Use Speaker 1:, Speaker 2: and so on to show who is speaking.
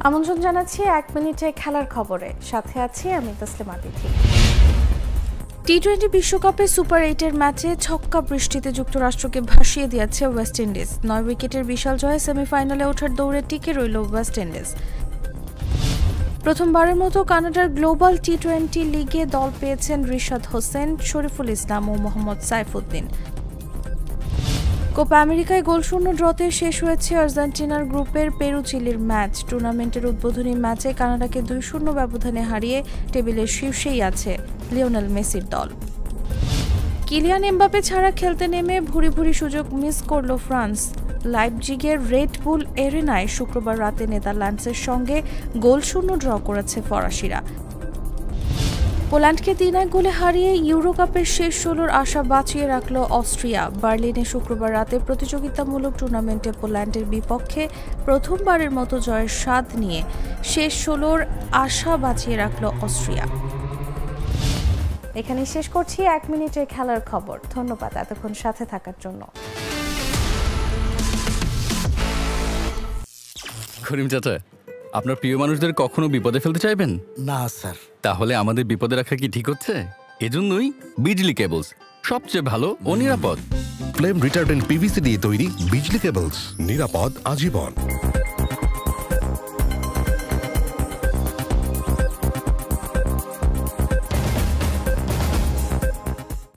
Speaker 1: আমন্ত্রণ জানাচ্ছি 1 মিনিটে খেলার খবরে, সাথে আছি আমি তাসলিমা তিথি। টি-20 বিশ্বকাপে সুপার 8-এর ম্যাচে ছক্কা বৃষ্টিতে যুক্তরাষ্ট্রকে ভাসিয়ে দিয়েছে ওয়েস্ট ইন্ডিজ। 9 উইকেটের বিশাল জয়ে সেমিফাইনালে ওঠার দৌড়ে টিকে রইল ওয়েস্ট ইন্ডিজ। প্রথমবারের মতো কানাডার গ্লোবাল টি-20 লিগে দল পেয়েছেন রিশাদ হোসেন, শরীফুল ইসলাম ও মোহাম্মদ সাইফুদ্দিন। কোপা আমেরিকায় গোলশূন্য ড্রতে শেষ হয়েছে আর্জেন্টিনার গ্রুপের পেরু-চিলির ম্যাচ। টুর্নামেন্টের উদ্বোধনী ম্যাচে কানাডাকে 2-0 ব্যবধানে হারিয়ে টেবিলের শীর্ষেই আছে লিওনেল মেসির দল। কিলিয়ান এমবাপে ছাড়া খেলতে নেমে ভুরি ভুরি সুযোগ মিস করল ফ্রান্স। লাইপজিগের রেড বুল এরেনায় শুক্রবার রাতে নেদারল্যান্ডসের সঙ্গে গোলশূন্য ড্র করেছে ফরাসিরা। পোল্যান্ডকে 3-1 গোলে হারিয়ে ইউরোকাপের শেষ 16-র আশা বাঁচিয়ে রাখল অস্ট্রিয়া। বার্লিনে শুক্রবার রাতে প্রতিযোগিতামূলক টুর্নামেন্টে পোল্যান্ডের বিপক্ষে প্রথমবারের মতো জয়ের স্বাদ নিয়ে শেষ 16-র আশা বাঁচিয়ে রাখল অস্ট্রিয়া। এখানেই শেষ করছি 1 মিনিটের খেলার খবর। ধন্যবাদ এতক্ষণ সাথে থাকার জন্য।
Speaker 2: করিম চাচা, আপনার প্রিয় মানুষদের কখনো বিপদে ফেলতে চাইবেন
Speaker 3: না স্যার।
Speaker 2: তাহলে আমাদের বিপদে রাখা কি ঠিক হচ্ছে? এজন্যই বিজলি কেবলস সবচেয়ে ভালো ও নিরাপদ।
Speaker 4: ফ্লেম রিটার্ডেন্ট পিভিসি দিয়ে তৈরি বিজলি কেবলস, নিরাপদ আজীবন।